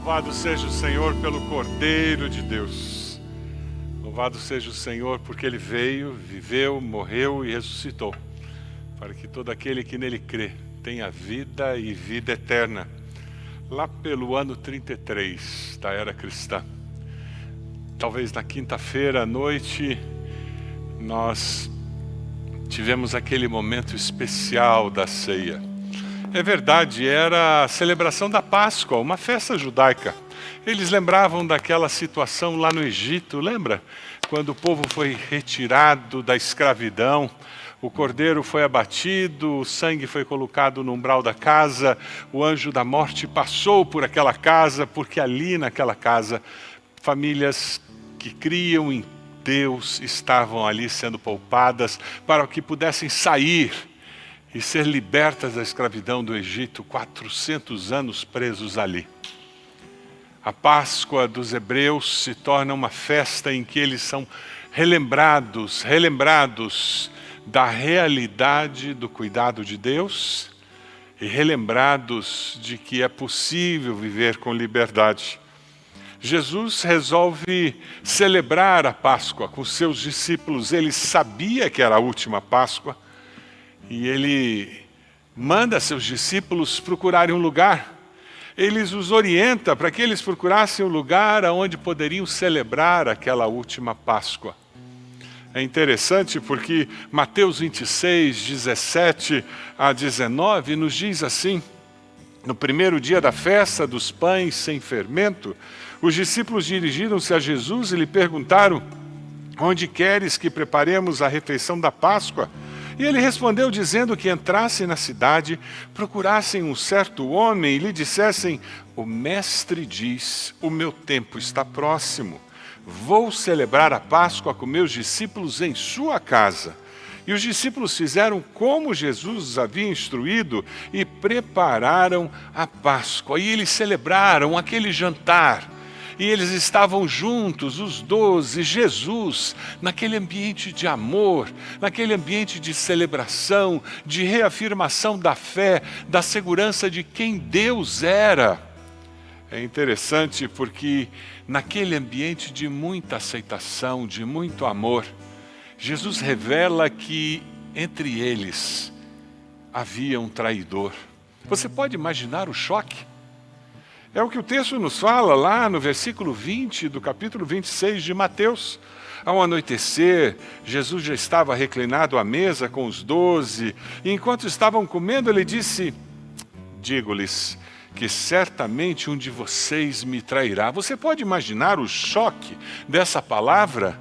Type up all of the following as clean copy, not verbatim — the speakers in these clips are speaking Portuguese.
Louvado seja o Senhor pelo Cordeiro de Deus. Louvado seja o Senhor porque Ele veio, viveu, morreu e ressuscitou, para que todo aquele que nele crê tenha vida e vida eterna. Lá pelo ano 33 da era cristã, talvez na quinta-feira à noite, nós tivemos aquele momento especial da ceia. É verdade, era a celebração da Páscoa, uma festa judaica. Eles lembravam daquela situação lá no Egito, lembra? Quando o povo foi retirado da escravidão, o cordeiro foi abatido, o sangue foi colocado no umbral da casa, o anjo da morte passou por aquela casa, porque ali naquela casa, famílias que criam em Deus estavam ali sendo poupadas para que pudessem sair e ser libertas da escravidão do Egito, 400 anos presos ali. A Páscoa dos hebreus se torna uma festa em que eles são relembrados da realidade do cuidado de Deus e relembrados de que é possível viver com liberdade. Jesus resolve celebrar a Páscoa com seus discípulos. Ele sabia que era a última Páscoa e ele manda seus discípulos procurarem um lugar. Ele os orienta para que eles procurassem um lugar onde poderiam celebrar aquela última Páscoa. É interessante porque Mateus 26, 17 a 19 nos diz assim: no primeiro dia da festa dos pães sem fermento, os discípulos dirigiram-se a Jesus e lhe perguntaram: onde queres que preparemos a refeição da Páscoa? E ele respondeu dizendo que entrassem na cidade, procurassem um certo homem e lhe dissessem: o mestre diz, o meu tempo está próximo. Vou celebrar a Páscoa com meus discípulos em sua casa. E os discípulos fizeram como Jesus os havia instruído e prepararam a Páscoa. E eles celebraram aquele jantar. E eles estavam juntos, os 12, Jesus, naquele ambiente de amor, naquele ambiente de celebração, de reafirmação da fé, da segurança de quem Deus era. É interessante porque naquele ambiente de muita aceitação, de muito amor, Jesus revela que entre eles havia um traidor. Você pode imaginar o choque? É o que o texto nos fala lá no versículo 20 do capítulo 26 de Mateus. Ao anoitecer, Jesus já estava reclinado à mesa com os 12, e enquanto estavam comendo, ele disse: digo-lhes que certamente um de vocês me trairá. Você pode imaginar o choque dessa palavra?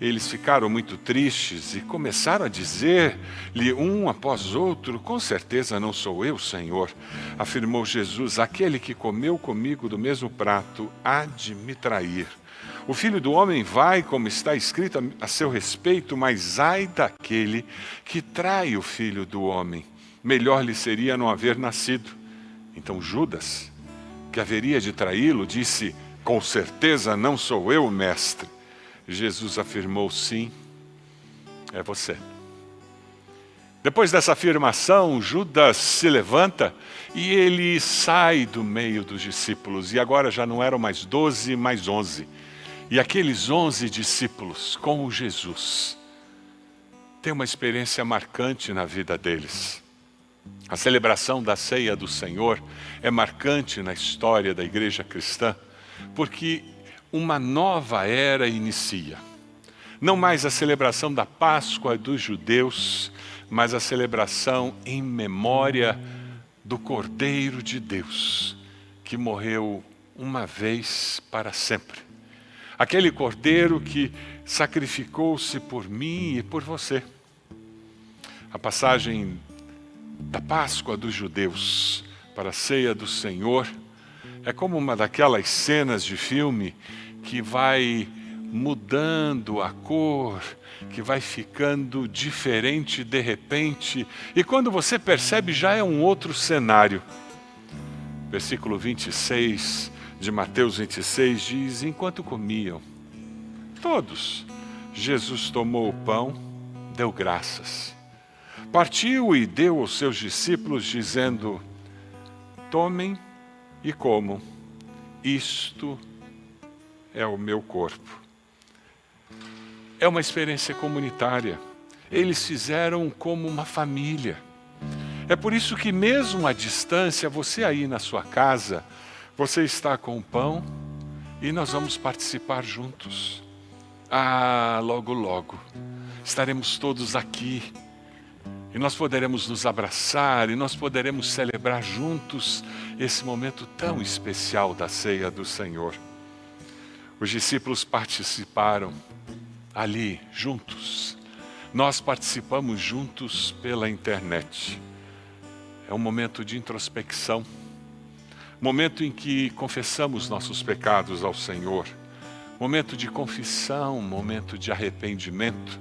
Eles ficaram muito tristes e começaram a dizer-lhe um após outro: com certeza não sou eu, Senhor. Afirmou Jesus: aquele que comeu comigo do mesmo prato há de me trair. O Filho do Homem vai, como está escrito a seu respeito, mas ai daquele que trai o Filho do Homem. Melhor lhe seria não haver nascido. Então Judas, que haveria de traí-lo, disse: com certeza não sou eu, mestre. Jesus afirmou: sim, é você. Depois dessa afirmação, Judas se levanta e ele sai do meio dos discípulos. E agora já não eram mais 12, mais 11. E aqueles 11 discípulos, com Jesus, têm uma experiência marcante na vida deles. A celebração da ceia do Senhor é marcante na história da igreja cristã, porque uma nova era inicia. Não mais a celebração da Páscoa dos judeus, mas a celebração em memória do Cordeiro de Deus, que morreu uma vez para sempre. Aquele Cordeiro que sacrificou-se por mim e por você. A passagem da Páscoa dos judeus para a ceia do Senhor é como uma daquelas cenas de filme que vai mudando a cor, que vai ficando diferente de repente, e quando você percebe já é um outro cenário. Versículo 26 de Mateus 26 diz: enquanto comiam, todos, Jesus tomou o pão, deu graças, partiu e deu aos seus discípulos, dizendo: tomem e comam, Isto é o meu corpo. É uma experiência comunitária. Eles fizeram como uma família. É por isso que mesmo à distância, você aí na sua casa, você está com o pão e nós vamos participar juntos. Logo, logo, estaremos todos aqui e nós poderemos nos abraçar e nós poderemos celebrar juntos esse momento tão especial da ceia do Senhor. Os discípulos participaram ali, juntos. Nós participamos juntos pela internet. É um momento de introspecção, momento em que confessamos nossos pecados ao Senhor, momento de confissão, momento de arrependimento,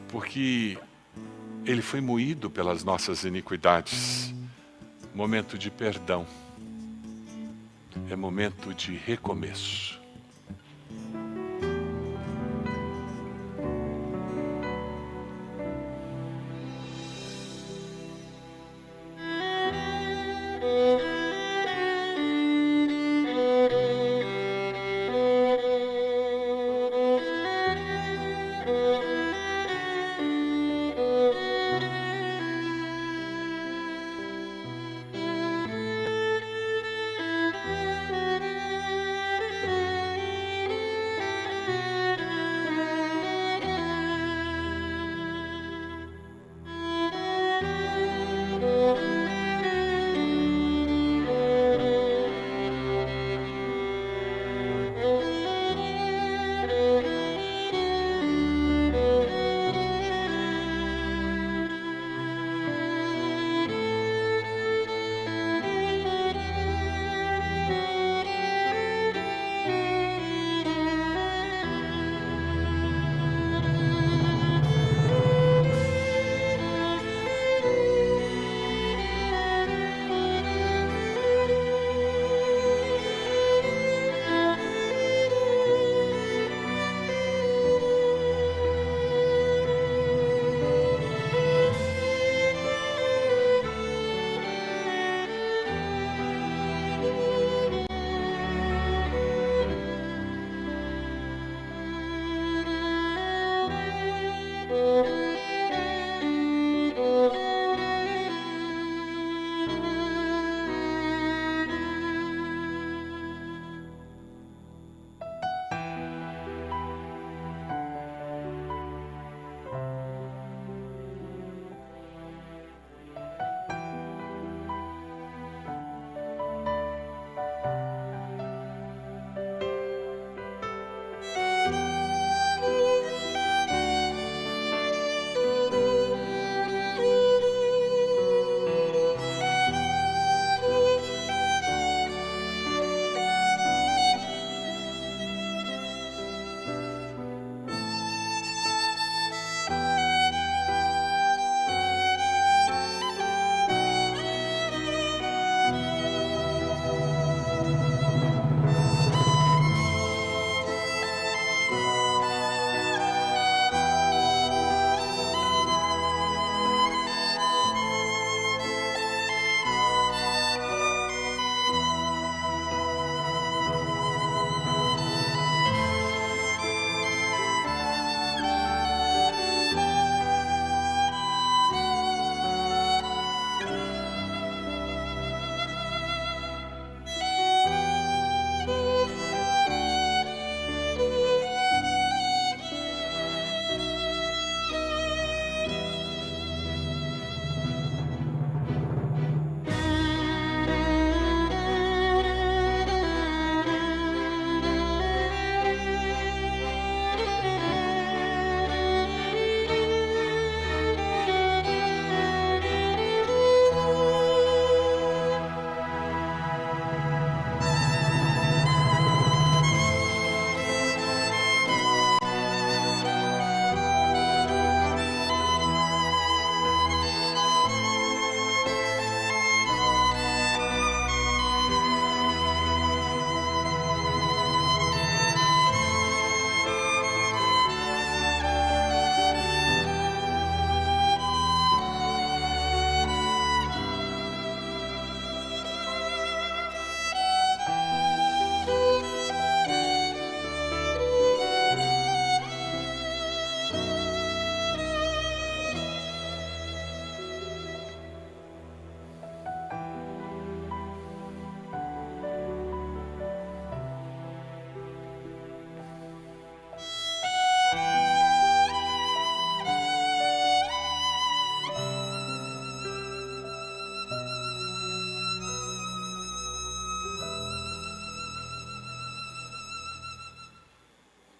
porque Ele foi moído pelas nossas iniquidades. Momento de perdão, é momento de recomeço.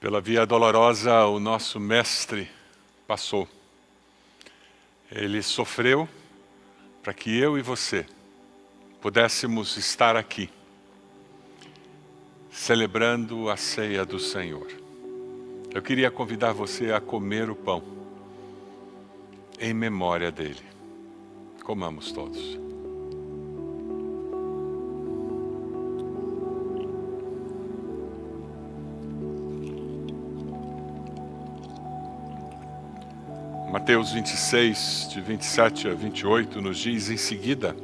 Pela via dolorosa, o nosso Mestre passou. Ele sofreu para que eu e você pudéssemos estar aqui, celebrando a ceia do Senhor. Eu queria convidar você a comer o pão, em memória dele. Comamos todos. Mateus 26, de 27 a 28, nos diz: em seguida,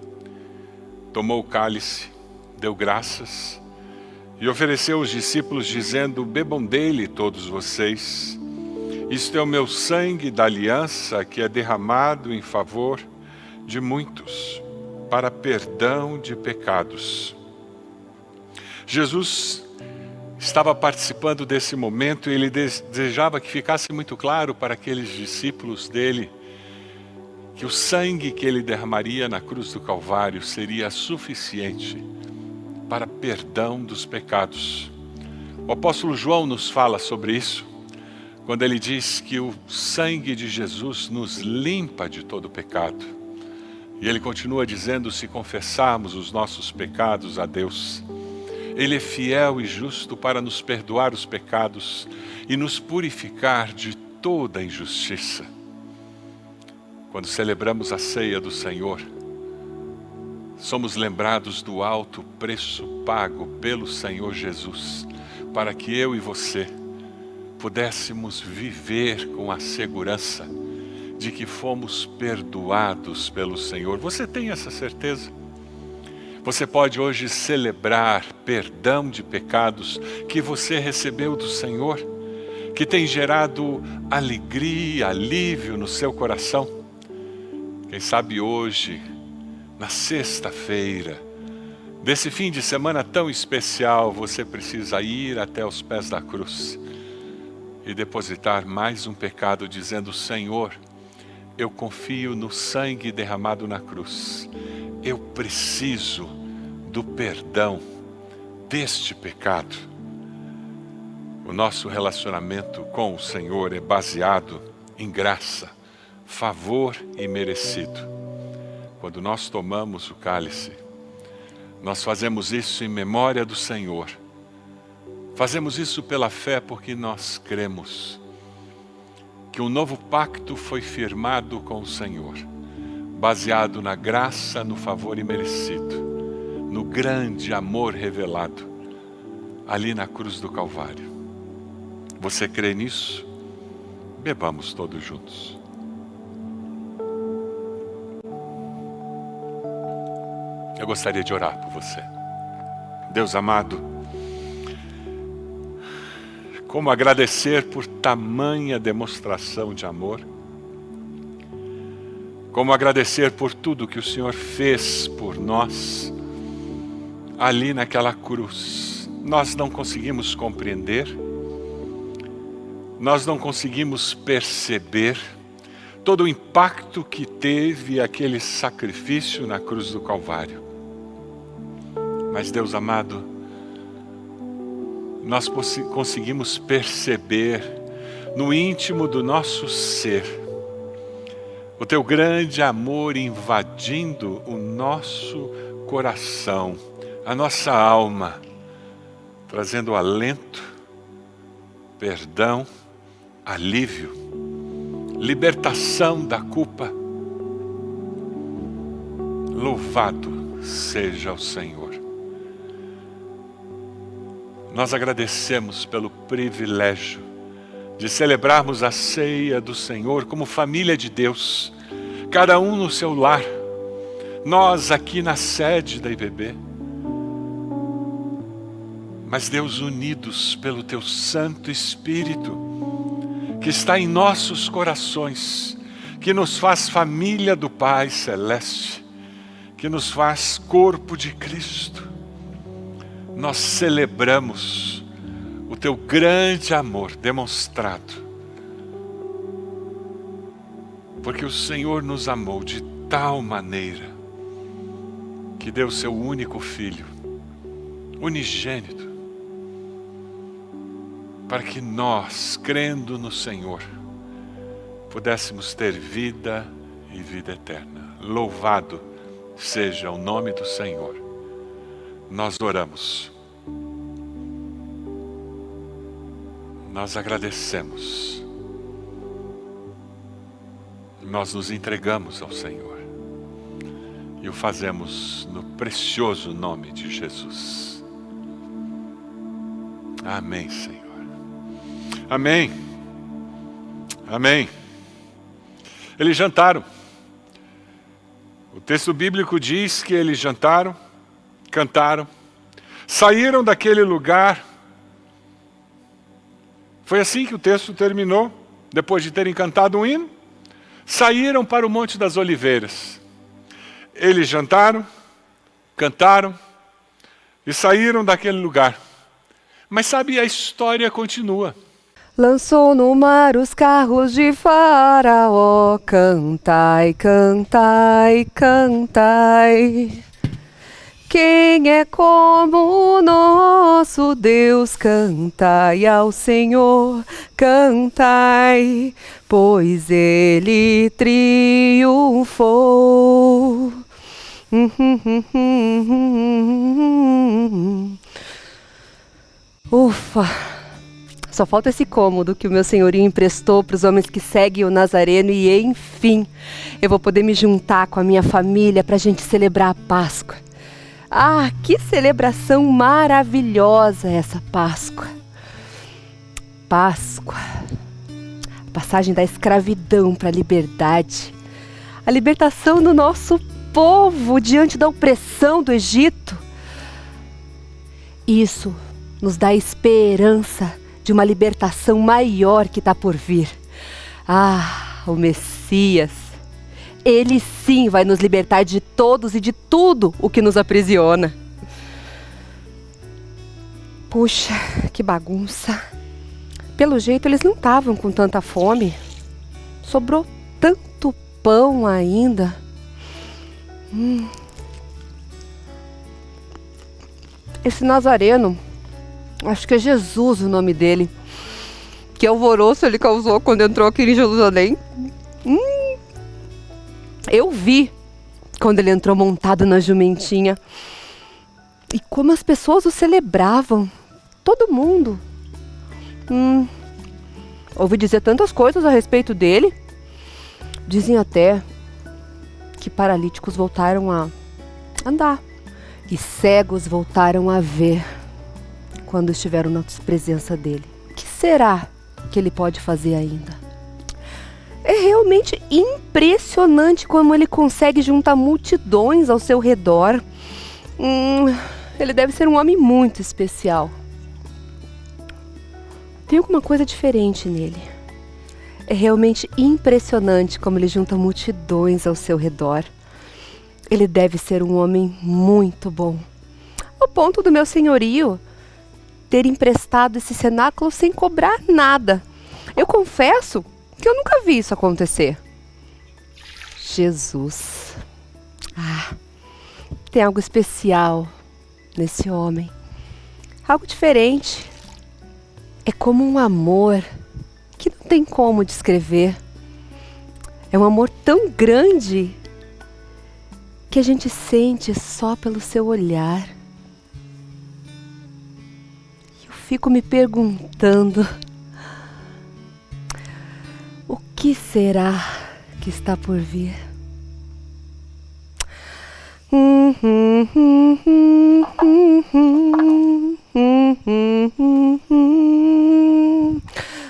tomou o cálice, deu graças e ofereceu aos discípulos, dizendo: bebam dele todos vocês. Isto é o meu sangue da aliança, que é derramado em favor de muitos, para perdão de pecados. Jesus estava participando desse momento e ele desejava que ficasse muito claro para aqueles discípulos dele que o sangue que ele derramaria na cruz do Calvário seria suficiente para perdão dos pecados. O apóstolo João nos fala sobre isso, quando ele diz que o sangue de Jesus nos limpa de todo pecado. E ele continua dizendo: se confessarmos os nossos pecados a Deus, Ele é fiel e justo para nos perdoar os pecados e nos purificar de toda injustiça. Quando celebramos a ceia do Senhor, somos lembrados do alto preço pago pelo Senhor Jesus, para que eu e você pudéssemos viver com a segurança de que fomos perdoados pelo Senhor. Você tem essa certeza? Você pode hoje celebrar perdão de pecados que você recebeu do Senhor, que tem gerado alegria, alívio no seu coração. Quem sabe hoje, na sexta-feira, desse fim de semana tão especial, você precisa ir até os pés da cruz e depositar mais um pecado, dizendo: Senhor, eu confio no sangue derramado na cruz. Eu preciso do perdão deste pecado. O nosso relacionamento com o Senhor é baseado em graça, favor e merecido. Quando nós tomamos o cálice, nós fazemos isso em memória do Senhor. Fazemos isso pela fé, porque nós cremos que um novo pacto foi firmado com o Senhor, baseado na graça, no favor imerecido, no grande amor revelado ali na cruz do Calvário. Você crê nisso? Bebamos todos juntos. Eu gostaria de orar por você. Deus amado, como agradecer por tamanha demonstração de amor. Como agradecer por tudo que o Senhor fez por nós, ali naquela cruz. Nós não conseguimos compreender, nós não conseguimos perceber todo o impacto que teve aquele sacrifício na cruz do Calvário. Mas, Deus amado, nós conseguimos perceber no íntimo do nosso ser o teu grande amor invadindo o nosso coração, a nossa alma, trazendo alento, perdão, alívio, libertação da culpa. Louvado seja o Senhor. Nós agradecemos pelo privilégio de celebrarmos a ceia do Senhor como família de Deus, cada um no seu lar, nós aqui na sede da IBB, mas Deus, unidos pelo teu Santo Espírito, que está em nossos corações, que nos faz família do Pai Celeste, que nos faz corpo de Cristo. Nós celebramos o teu grande amor demonstrado, porque o Senhor nos amou de tal maneira que deu seu único Filho, unigênito, para que nós, crendo no Senhor, pudéssemos ter vida e vida eterna. Louvado seja o nome do Senhor. Nós oramos. Nós agradecemos. Nós nos entregamos ao Senhor. E o fazemos no precioso nome de Jesus. Amém, Senhor. Amém. Amém. Eles jantaram. O texto bíblico diz que eles jantaram, cantaram, saíram daquele lugar. Foi assim que o texto terminou, depois de terem cantado um hino, saíram para o Monte das Oliveiras. Eles jantaram, cantaram e saíram daquele lugar. Mas sabe, a história continua. Lançou no mar os carros de Faraó, cantai, cantai, cantai. Quem é como o nosso Deus? Cantai ao Senhor, cantai, pois Ele triunfou. Ufa! Só falta esse cômodo que o meu senhorio emprestou para os homens que seguem o Nazareno e, enfim, eu vou poder me juntar com a minha família para a gente celebrar a Páscoa. Ah, que celebração maravilhosa essa Páscoa! Páscoa, a passagem da escravidão para a liberdade, a libertação do nosso povo diante da opressão do Egito. Isso nos dá esperança de uma libertação maior que está por vir. Ah, o Messias, Ele sim vai nos libertar de todos e de tudo o que nos aprisiona. Puxa, que bagunça. Pelo jeito eles não estavam com tanta fome. Sobrou tanto pão ainda. Esse Nazareno, acho que é Jesus o nome dele. Que alvoroço ele causou quando entrou aqui em Jerusalém. Eu vi quando ele entrou montado na jumentinha. E como as pessoas o celebravam. Todo mundo. Ouvi dizer tantas coisas a respeito dele. Dizem até que paralíticos voltaram a andar. E cegos voltaram a ver quando estiveram na presença dele. O que será que ele pode fazer ainda? É realmente impressionante como ele consegue juntar multidões ao seu redor. Ele deve ser um homem muito especial. Tem alguma coisa diferente nele. É realmente impressionante como ele junta multidões ao seu redor. Ele deve ser um homem muito bom. Ao ponto do meu senhorio ter emprestado esse cenáculo sem cobrar nada. Eu confesso que eu nunca vi isso acontecer. Jesus. Tem algo especial nesse homem. Algo diferente. É como um amor que não tem como descrever. É um amor tão grande que a gente sente só pelo seu olhar. Eu fico me perguntando, o que será que está por vir?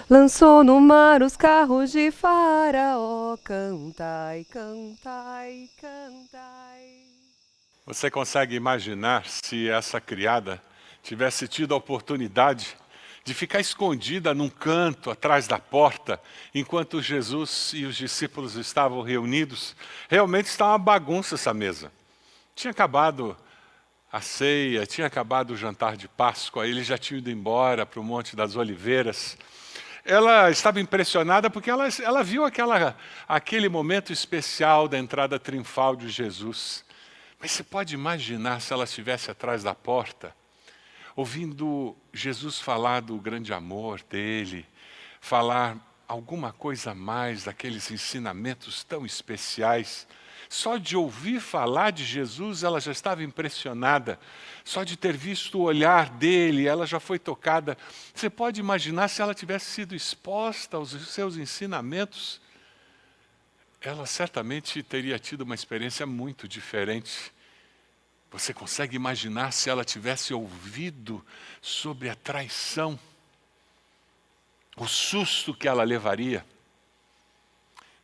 Lançou no mar os carros de Faraó, cantai, cantai, cantai. Você consegue imaginar se essa criada tivesse tido a oportunidade de ficar escondida num canto atrás da porta, enquanto Jesus e os discípulos estavam reunidos? Realmente está uma bagunça essa mesa. Tinha acabado a ceia, tinha acabado o jantar de Páscoa, eles já tinham ido embora para o Monte das Oliveiras. Ela estava impressionada porque ela viu aquele momento especial da entrada triunfal de Jesus. Mas você pode imaginar se ela estivesse atrás da porta? ouvindo Jesus falar do grande amor dele, falar alguma coisa a mais daqueles ensinamentos tão especiais. Só de ouvir falar de Jesus, ela já estava impressionada. Só de ter visto o olhar dele, ela já foi tocada. Você pode imaginar se ela tivesse sido exposta aos seus ensinamentos, ela certamente teria tido uma experiência muito diferente. Você consegue imaginar se ela tivesse ouvido sobre a traição, o susto que ela levaria?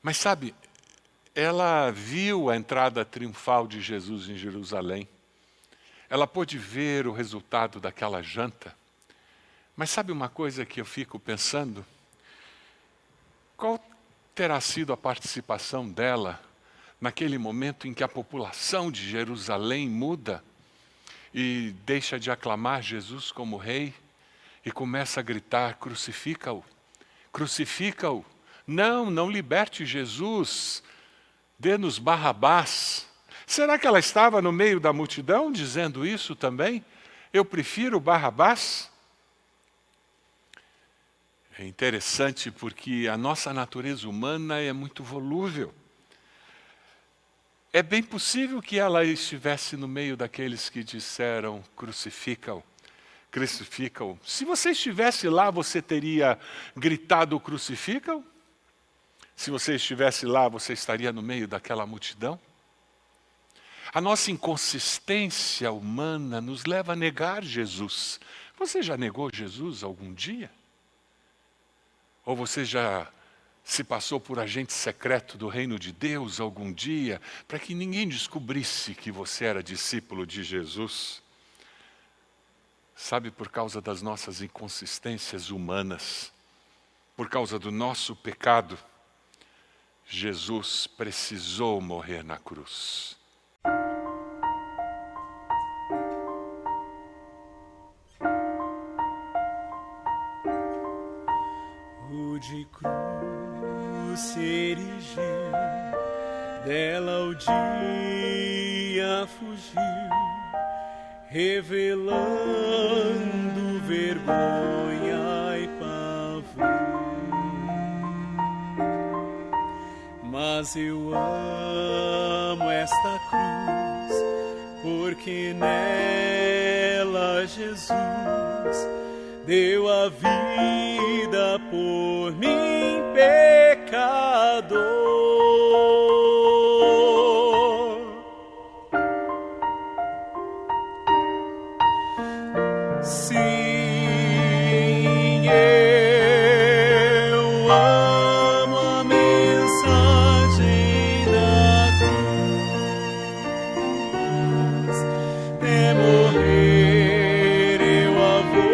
Mas sabe, ela viu a entrada triunfal de Jesus em Jerusalém. Ela pôde ver o resultado daquela janta. Mas sabe uma coisa que eu fico pensando? Qual terá sido a participação dela naquele momento em que a população de Jerusalém muda e deixa de aclamar Jesus como rei e começa a gritar: crucifica-o, crucifica-o, não liberte Jesus, dê-nos Barrabás. Será que ela estava no meio da multidão dizendo isso também? Eu prefiro Barrabás? É interessante porque a nossa natureza humana é muito volúvel. É bem possível que ela estivesse no meio daqueles que disseram: crucifica-o, crucifica-o. Se você estivesse lá, você teria gritado: crucifica-o? Se você estivesse lá, você estaria no meio daquela multidão? A nossa inconsistência humana nos leva a negar Jesus. Você já negou Jesus algum dia? Ou você já se passou por agente secreto do reino de Deus algum dia, para que ninguém descobrisse que você era discípulo de Jesus? Sabe, por causa das nossas inconsistências humanas, por causa do nosso pecado, Jesus precisou morrer na cruz. De cruz se erigiu, dela o dia fugiu, revelando vergonha e pavor. Mas eu amo esta cruz, porque nela Jesus deu a vida por mim, pecador. Sim, eu amo a mensagem da cruz. É morrer, eu a vou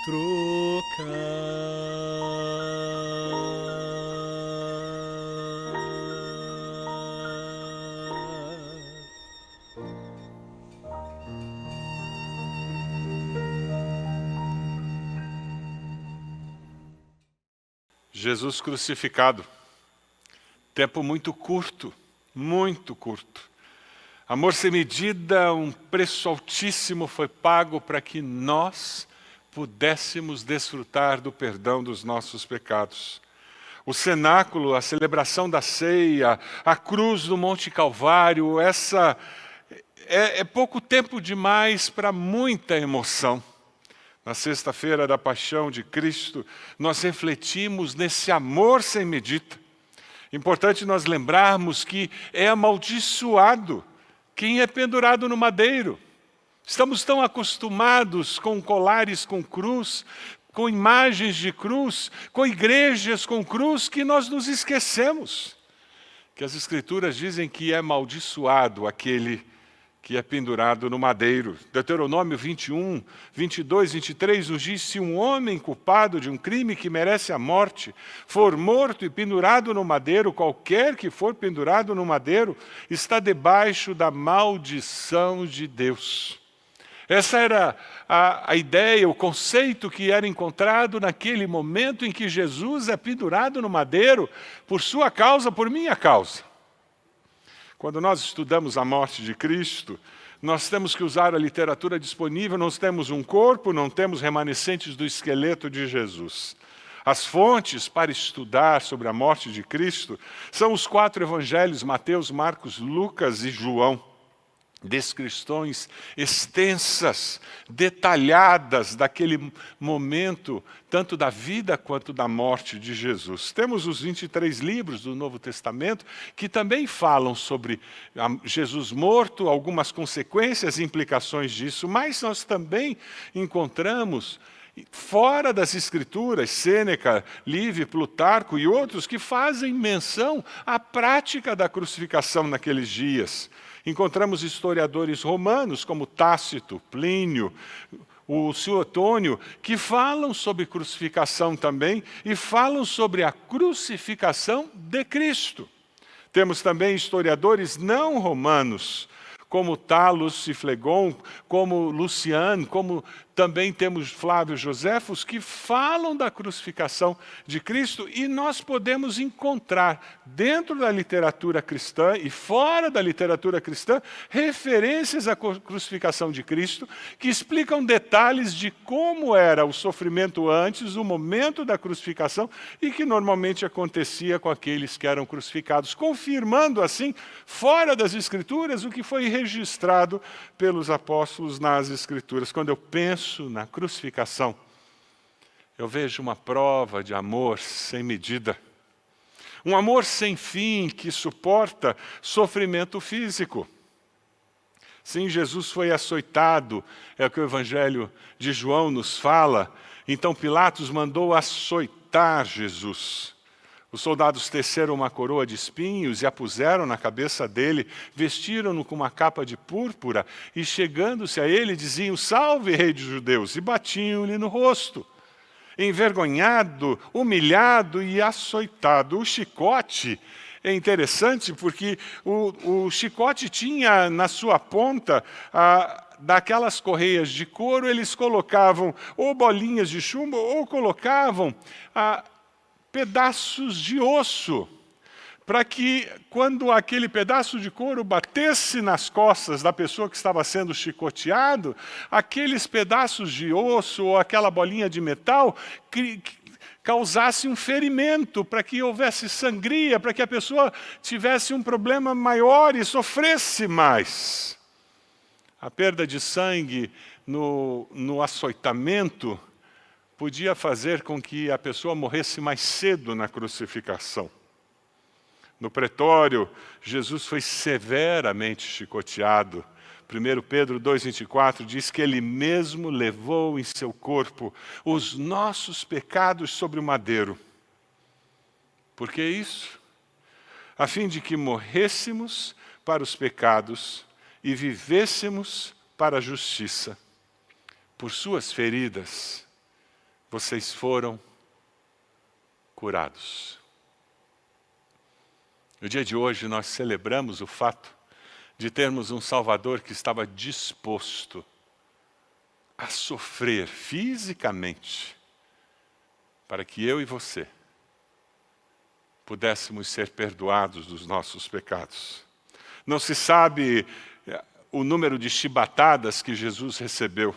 trocar. Jesus crucificado. Tempo muito curto, muito curto. Amor sem medida, um preço altíssimo foi pago para que nós pudéssemos desfrutar do perdão dos nossos pecados. O cenáculo, a celebração da ceia, a cruz do Monte Calvário, essa é pouco tempo demais para muita emoção. Na sexta-feira da paixão de Cristo, nós refletimos nesse amor sem medida. Importante nós lembrarmos que é amaldiçoado quem é pendurado no madeiro. Estamos tão acostumados com colares com cruz, com imagens de cruz, com igrejas com cruz, que nós nos esquecemos que as Escrituras dizem que é amaldiçoado aquele que é pendurado no madeiro. Deuteronômio 21, 22, 23 nos diz: se um homem culpado de um crime que merece a morte for morto e pendurado no madeiro, qualquer que for pendurado no madeiro está debaixo da maldição de Deus. Essa era a ideia, o conceito que era encontrado naquele momento em que Jesus é pendurado no madeiro por sua causa, por minha causa. Quando nós estudamos a morte de Cristo, nós temos que usar a literatura disponível, nós temos um corpo, não temos remanescentes do esqueleto de Jesus. As fontes para estudar sobre a morte de Cristo são os 4 evangelhos, Mateus, Marcos, Lucas e João. Descrições extensas, detalhadas daquele momento, tanto da vida quanto da morte de Jesus. Temos os 23 livros do Novo Testamento que também falam sobre Jesus morto, algumas consequências e implicações disso, mas nós também encontramos fora das Escrituras, Sêneca, Livy, Plutarco e outros que fazem menção à prática da crucificação naqueles dias. Encontramos historiadores romanos como Tácito, Plínio, o Suetônio, que falam sobre crucificação também e falam sobre a crucificação de Cristo. Temos também historiadores não romanos, como Talos e Flegon, como Luciano, como também temos Flávio Joséfos, que falam da crucificação de Cristo, e nós podemos encontrar dentro da literatura cristã e fora da literatura cristã referências à crucificação de Cristo que explicam detalhes de como era o sofrimento antes, o momento da crucificação e que normalmente acontecia com aqueles que eram crucificados, confirmando assim, fora das Escrituras, o que foi registrado pelos apóstolos nas Escrituras. Quando eu penso na crucificação, eu vejo uma prova de amor sem medida. Um amor sem fim que suporta sofrimento físico. Sim, Jesus foi açoitado, é o que o Evangelho de João nos fala. Então Pilatos mandou açoitar Jesus. Os soldados teceram uma coroa de espinhos e a puseram na cabeça dele, vestiram-no com uma capa de púrpura e, chegando-se a ele, diziam: salve, rei dos judeus, e batiam-lhe no rosto. Envergonhado, humilhado e açoitado. O chicote é interessante porque o chicote tinha na sua ponta daquelas correias de couro, eles colocavam ou bolinhas de chumbo ou colocavam pedaços de osso, para que quando aquele pedaço de couro batesse nas costas da pessoa que estava sendo chicoteado, aqueles pedaços de osso ou aquela bolinha de metal causasse um ferimento, para que houvesse sangria, para que a pessoa tivesse um problema maior e sofresse mais. A perda de sangue no açoitamento podia fazer com que a pessoa morresse mais cedo na crucificação. No pretório, Jesus foi severamente chicoteado. 1 Pedro 2,24 diz que ele mesmo levou em seu corpo os nossos pecados sobre o madeiro. Por que isso? A fim de que morrêssemos para os pecados e vivêssemos para a justiça. Por suas feridas vocês foram curados. No dia de hoje nós celebramos o fato de termos um Salvador que estava disposto a sofrer fisicamente para que eu e você pudéssemos ser perdoados dos nossos pecados. Não se sabe o número de chibatadas que Jesus recebeu.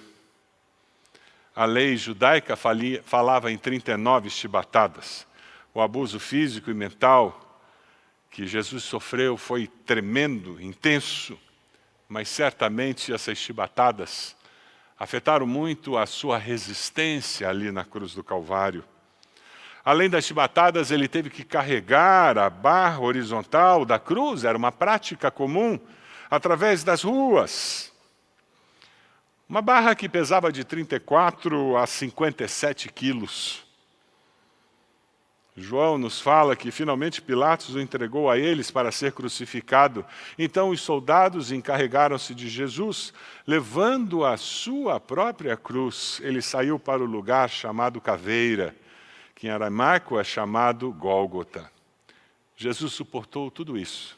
A lei judaica falava em 39 chibatadas. O abuso físico e mental que Jesus sofreu foi tremendo, intenso, mas certamente essas chibatadas afetaram muito a sua resistência ali na cruz do Calvário. Além das chibatadas, ele teve que carregar a barra horizontal da cruz, era uma prática comum, através das ruas. Uma barra que pesava de 34 a 57 quilos. João nos fala que finalmente Pilatos o entregou a eles para ser crucificado. Então os soldados encarregaram-se de Jesus, levando a sua própria cruz. Ele saiu para o lugar chamado Caveira, que em aramaico é chamado Gólgota. Jesus suportou tudo isso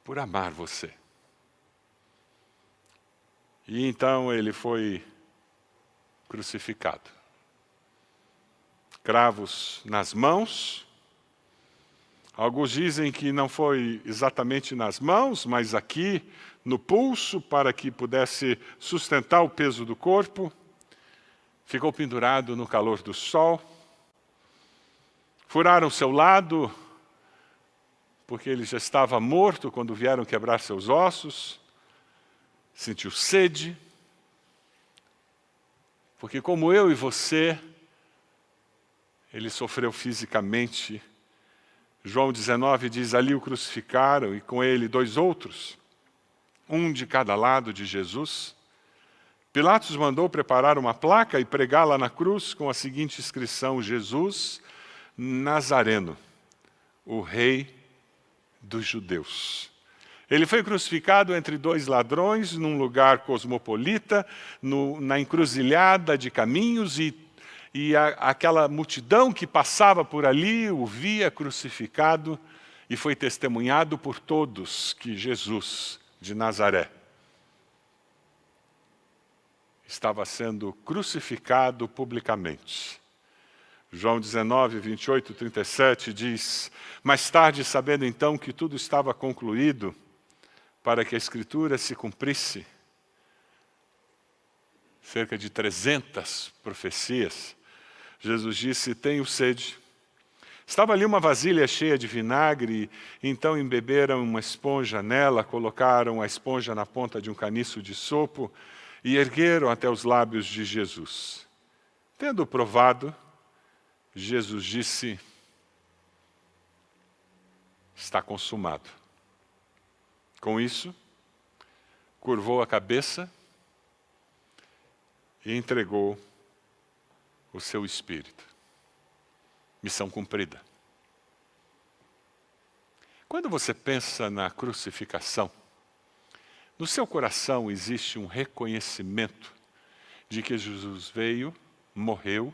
por amar você. E então ele foi crucificado. Cravos nas mãos. Alguns dizem que não foi exatamente nas mãos, mas aqui no pulso, para que pudesse sustentar o peso do corpo. Ficou pendurado no calor do sol. Furaram seu lado, porque ele já estava morto quando vieram quebrar seus ossos. Sentiu sede, porque como eu e você, ele sofreu fisicamente. João 19 diz, ali o crucificaram e com ele 2 outros, um de cada lado de Jesus. Pilatos mandou preparar uma placa e pregá-la na cruz com a seguinte inscrição, Jesus Nazareno, o rei dos judeus. Ele foi crucificado entre 2 ladrões, num lugar cosmopolita, na encruzilhada de caminhos, e aquela multidão que passava por ali o via crucificado, e foi testemunhado por todos que Jesus de Nazaré estava sendo crucificado publicamente. João 19, 28, 37 diz, mais tarde, sabendo então que tudo estava concluído, para que a Escritura se cumprisse, cerca de 300 profecias, Jesus disse, tenho sede. Estava ali uma vasilha cheia de vinagre, então embeberam uma esponja nela, colocaram a esponja na ponta de um caniço de sopo e ergueram até os lábios de Jesus. Tendo provado, Jesus disse, está consumado. Com isso, curvou a cabeça e entregou o seu espírito. Missão cumprida. Quando você pensa na crucificação, no seu coração existe um reconhecimento de que Jesus veio, morreu,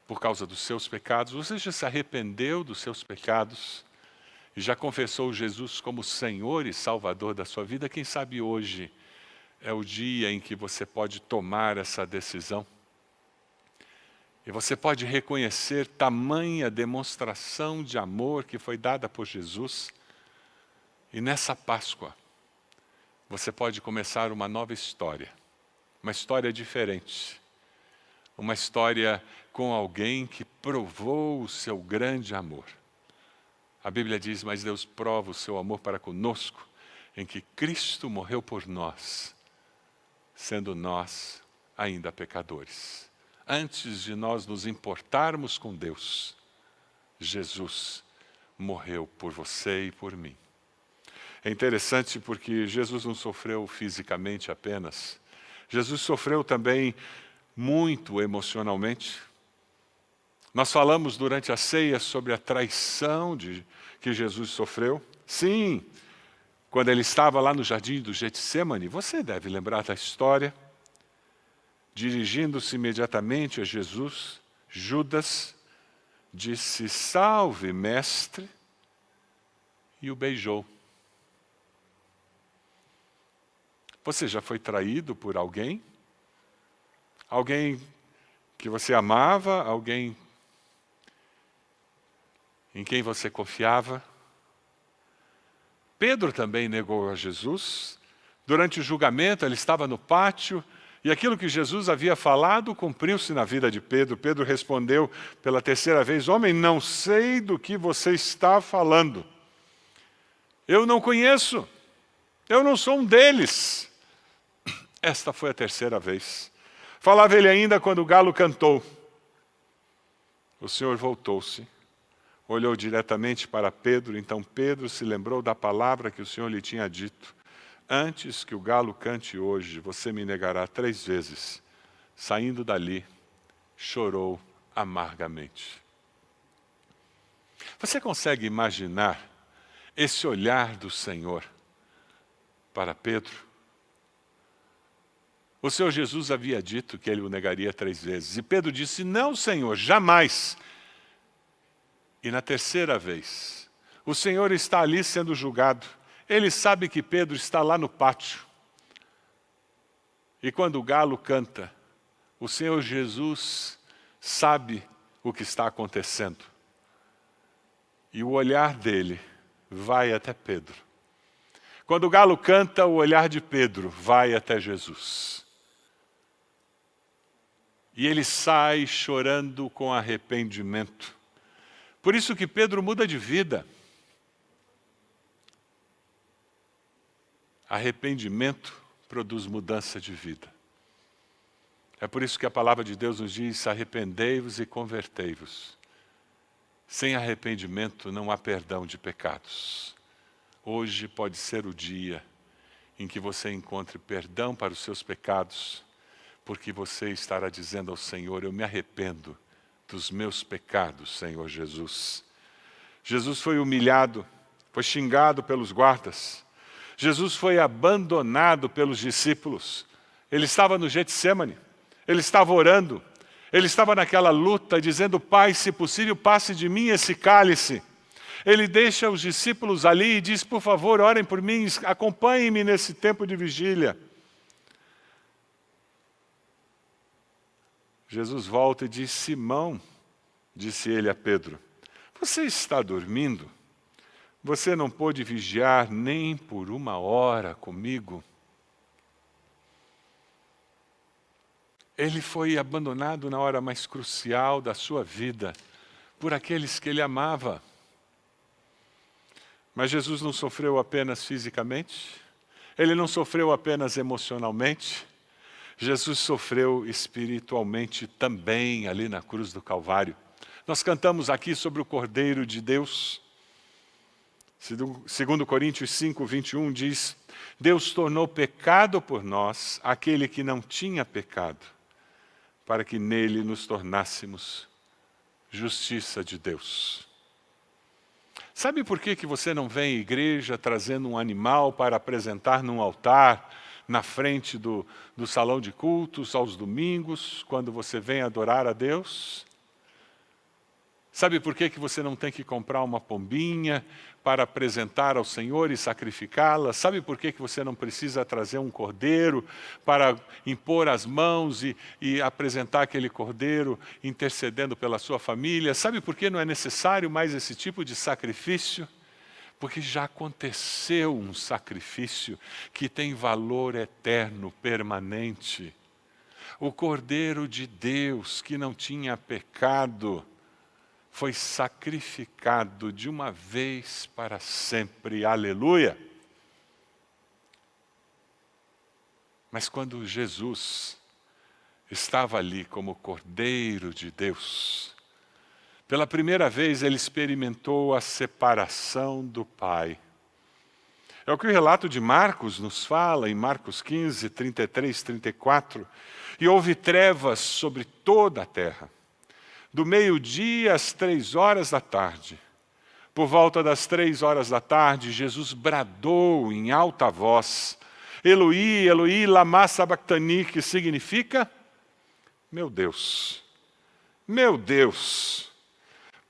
por causa dos seus pecados. Você já se arrependeu dos seus pecados e já confessou Jesus como Senhor e Salvador da sua vida? Quem sabe hoje é o dia em que você pode tomar essa decisão. E você pode reconhecer tamanha demonstração de amor que foi dada por Jesus. E nessa Páscoa, você pode começar uma nova história. Uma história diferente. Uma história com alguém que provou o seu grande amor. A Bíblia diz, mas Deus prova o seu amor para conosco, em que Cristo morreu por nós, sendo nós ainda pecadores. Antes de nós nos importarmos com Deus, Jesus morreu por você e por mim. É interessante porque Jesus não sofreu fisicamente apenas. Jesus sofreu também muito emocionalmente. Nós falamos durante a ceia sobre a traição que Jesus sofreu. Sim, quando ele estava lá no jardim do Getsêmani, você deve lembrar da história. Dirigindo-se imediatamente a Jesus, Judas disse: "Salve, mestre", e o beijou. Você já foi traído por alguém? Alguém que você amava? Alguém em quem você confiava? Pedro também negou a Jesus. Durante o julgamento, ele estava no pátio, e aquilo que Jesus havia falado cumpriu-se na vida de Pedro. Pedro respondeu pela terceira vez: "Homem, não sei do que você está falando. Eu não conheço. Eu não sou um deles." Esta foi a terceira vez. Falava ele ainda quando o galo cantou. O Senhor voltou-se, olhou diretamente para Pedro. Então Pedro se lembrou da palavra que o Senhor lhe tinha dito: "Antes que o galo cante hoje, você me negará 3 vezes." Saindo dali, chorou amargamente. Você consegue imaginar esse olhar do Senhor para Pedro? O Senhor Jesus havia dito que ele o negaria 3 vezes. E Pedro disse: "Não, Senhor, jamais." E na terceira vez, o Senhor está ali sendo julgado. Ele sabe que Pedro está lá no pátio. E quando o galo canta, o Senhor Jesus sabe o que está acontecendo. E o olhar dele vai até Pedro. Quando o galo canta, o olhar de Pedro vai até Jesus. E ele sai chorando com arrependimento. Por isso que Pedro muda de vida. Arrependimento produz mudança de vida. É por isso que a palavra de Deus nos diz: arrependei-vos e convertei-vos. Sem arrependimento não há perdão de pecados. Hoje pode ser o dia em que você encontre perdão para os seus pecados, porque você estará dizendo ao Senhor: eu me arrependo dos meus pecados, Senhor Jesus. Jesus foi humilhado, foi xingado pelos guardas. Jesus foi abandonado pelos discípulos. Ele estava no Getsêmani, ele estava orando, ele estava naquela luta, dizendo: Pai, se possível, passe de mim esse cálice. Ele deixa os discípulos ali e diz: por favor, orem por mim, acompanhem-me nesse tempo de vigília. Jesus volta e diz: Simão, disse ele a Pedro, você está dormindo? Você não pôde vigiar nem por 1 hora comigo? Ele foi abandonado na hora mais crucial da sua vida por aqueles que ele amava. Mas Jesus não sofreu apenas fisicamente, ele não sofreu apenas emocionalmente, Jesus sofreu espiritualmente também ali na cruz do Calvário. Nós cantamos aqui sobre o Cordeiro de Deus. 2 Coríntios 5, 21 diz: Deus tornou pecado por nós aquele que não tinha pecado, para que nele nos tornássemos justiça de Deus. Sabe por que você não vem à igreja trazendo um animal para apresentar num altar, na frente do salão de cultos, aos domingos, quando você vem adorar a Deus? Sabe por que você não tem que comprar uma pombinha para apresentar ao Senhor e sacrificá-la? Sabe por que você não precisa trazer um cordeiro para impor as mãos e apresentar aquele cordeiro intercedendo pela sua família? Sabe por que não é necessário mais esse tipo de sacrifício? Porque já aconteceu um sacrifício que tem valor eterno, permanente. O Cordeiro de Deus, que não tinha pecado, foi sacrificado de uma vez para sempre. Aleluia! Mas quando Jesus estava ali como Cordeiro de Deus, pela primeira vez ele experimentou a separação do Pai. É o que o relato de Marcos nos fala, em Marcos 15, 33, 34. E houve trevas sobre toda a terra, do meio-dia às 3 horas da tarde. Por volta das 3 horas da tarde, Jesus bradou em alta voz: Eloi, Eloi, lama sabachthani, que significa: meu Deus,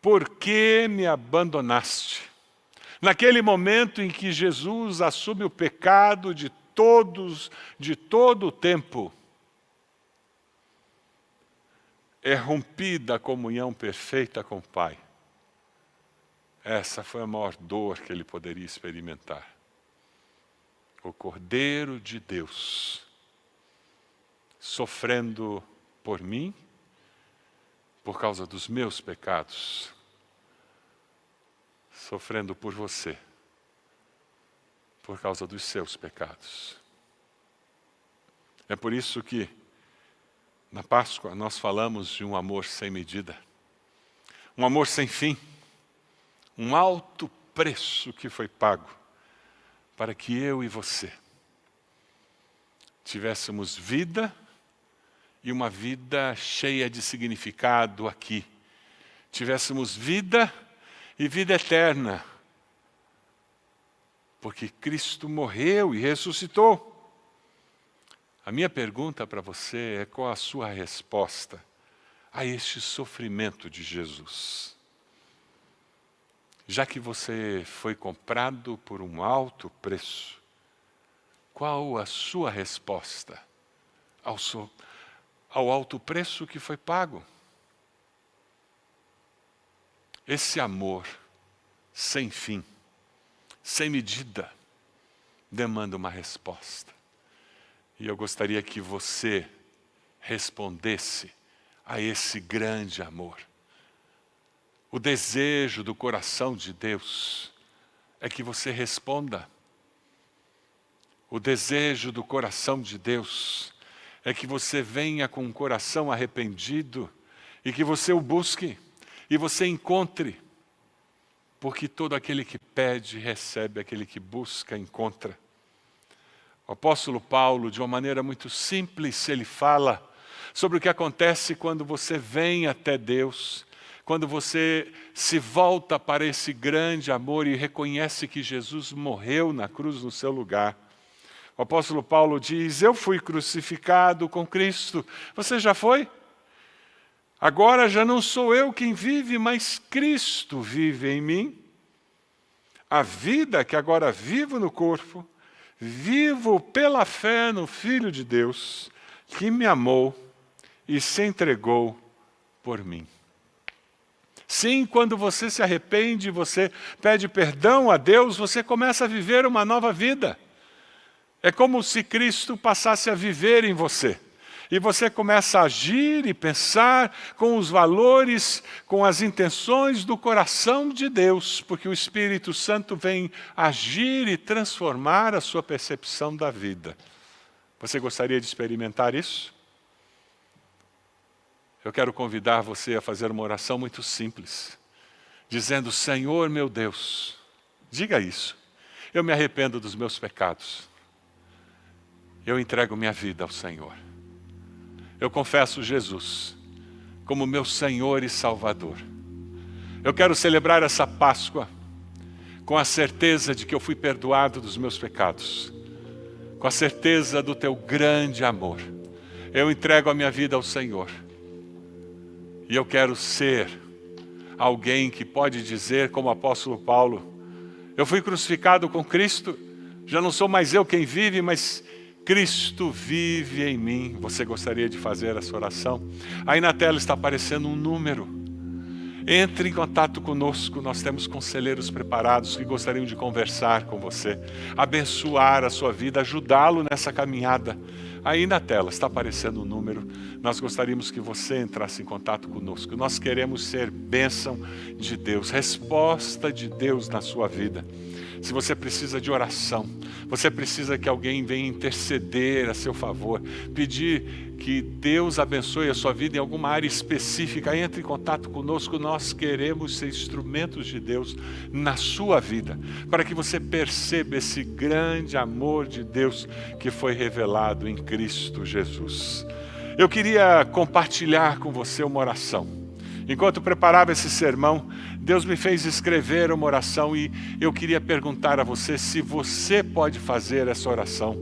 por que me abandonaste? Naquele momento em que Jesus assume o pecado de todo o tempo, é rompida a comunhão perfeita com o Pai. Essa foi a maior dor que ele poderia experimentar. O Cordeiro de Deus, sofrendo por mim, por causa dos meus pecados, sofrendo por você, por causa dos seus pecados. É por isso que, na Páscoa, nós falamos de um amor sem medida, um amor sem fim, um alto preço que foi pago para que eu e você tivéssemos vida e uma vida cheia de significado aqui. Tivéssemos vida e vida eterna, porque Cristo morreu e ressuscitou. A minha pergunta para você é: qual a sua resposta a este sofrimento de Jesus? Já que você foi comprado por um alto preço, qual a sua resposta ao alto preço que foi pago? Esse amor sem fim, sem medida, demanda uma resposta. E eu gostaria que você respondesse a esse grande amor. O desejo do coração de Deus é que você responda. O desejo do coração de Deus é que você venha com um coração arrependido e que você o busque e você encontre. Porque todo aquele que pede, recebe, aquele que busca, encontra. O apóstolo Paulo, de uma maneira muito simples, ele fala sobre o que acontece quando você vem até Deus, quando você se volta para esse grande amor e reconhece que Jesus morreu na cruz no seu lugar. O apóstolo Paulo diz: eu fui crucificado com Cristo. Você já foi? Agora já não sou eu quem vive, mas Cristo vive em mim. A vida que agora vivo no corpo, vivo pela fé no Filho de Deus, que me amou e se entregou por mim. Sim, quando você se arrepende, você pede perdão a Deus, você começa a viver uma nova vida. É como se Cristo passasse a viver em você. E você começa a agir e pensar com os valores, com as intenções do coração de Deus, porque o Espírito Santo vem agir e transformar a sua percepção da vida. Você gostaria de experimentar isso? Eu quero convidar você a fazer uma oração muito simples, dizendo: Senhor meu Deus, diga isso, eu me arrependo dos meus pecados, eu entrego minha vida ao Senhor. Eu confesso Jesus como meu Senhor e Salvador. Eu quero celebrar essa Páscoa com a certeza de que eu fui perdoado dos meus pecados, com a certeza do teu grande amor. Eu entrego a minha vida ao Senhor. E eu quero ser alguém que pode dizer, como o apóstolo Paulo: eu fui crucificado com Cristo, já não sou mais eu quem vive, mas Cristo vive em mim. Você gostaria de fazer essa oração? Aí na tela está aparecendo um número. Entre em contato conosco, nós temos conselheiros preparados que gostariam de conversar com você, abençoar a sua vida, ajudá-lo nessa caminhada. Aí na tela está aparecendo um número, nós gostaríamos que você entrasse em contato conosco. Nós queremos ser bênção de Deus, resposta de Deus na sua vida. Se você precisa de oração, você precisa que alguém venha interceder a seu favor, pedir que Deus abençoe a sua vida em alguma área específica, entre em contato conosco. Nós queremos ser instrumentos de Deus na sua vida, para que você perceba esse grande amor de Deus que foi revelado em Cristo Jesus. Eu queria compartilhar com você uma oração. Enquanto preparava esse sermão, Deus me fez escrever uma oração e eu queria perguntar a você se você pode fazer essa oração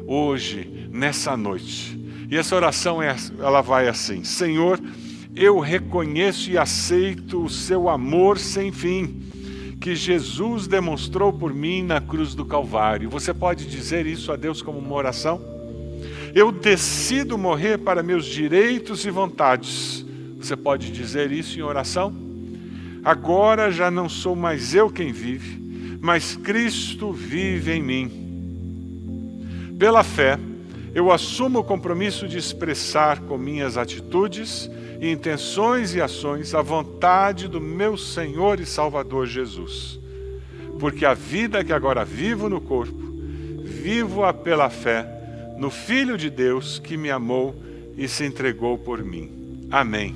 hoje, nessa noite. E essa oração, ela vai assim: Senhor, eu reconheço e aceito o seu amor sem fim, que Jesus demonstrou por mim na cruz do Calvário. Você pode dizer isso a Deus como uma oração? Eu decido morrer para meus direitos e vontades. Você pode dizer isso em oração? Agora já não sou mais eu quem vive, mas Cristo vive em mim. Pela fé, eu assumo o compromisso de expressar com minhas atitudes, intenções e ações a vontade do meu Senhor e Salvador Jesus. Porque a vida que agora vivo no corpo, vivo-a pela fé no Filho de Deus que me amou e se entregou por mim. Amém.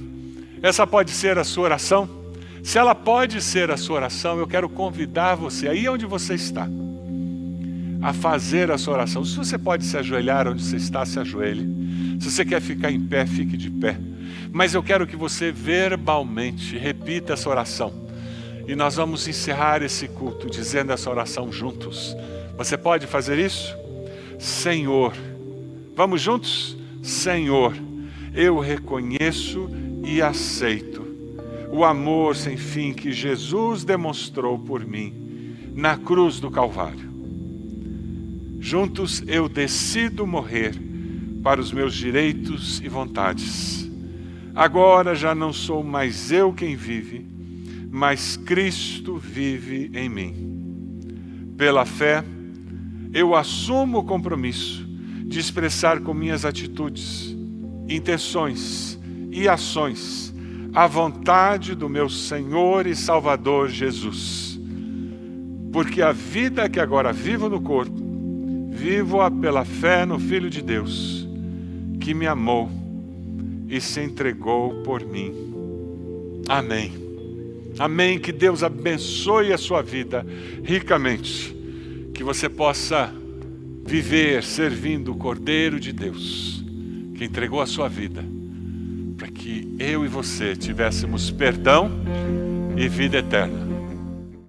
Essa pode ser a sua oração? Se ela pode ser a sua oração, eu quero convidar você, aí onde você está, a fazer a sua oração. Se você pode se ajoelhar onde você está, se ajoelhe. Se você quer ficar em pé, fique de pé. Mas eu quero que você verbalmente repita essa oração. E nós vamos encerrar esse culto dizendo essa oração juntos. Você pode fazer isso? Senhor, vamos juntos? Senhor, eu reconheço e aceito o amor sem fim que Jesus demonstrou por mim na cruz do Calvário. Juntos eu decido morrer para os meus direitos e vontades. Agora já não sou mais eu quem vive, mas Cristo vive em mim. Pela fé, eu assumo o compromisso de expressar com minhas atitudes, intenções e ações a vontade do meu Senhor e Salvador Jesus. Porque a vida que agora vivo no corpo, vivo-a pela fé no Filho de Deus, que me amou e se entregou por mim. Amém. Amém. Que Deus abençoe a sua vida ricamente. Que você possa viver servindo o Cordeiro de Deus, que entregou a sua vida, para que eu e você tivéssemos perdão e vida eterna.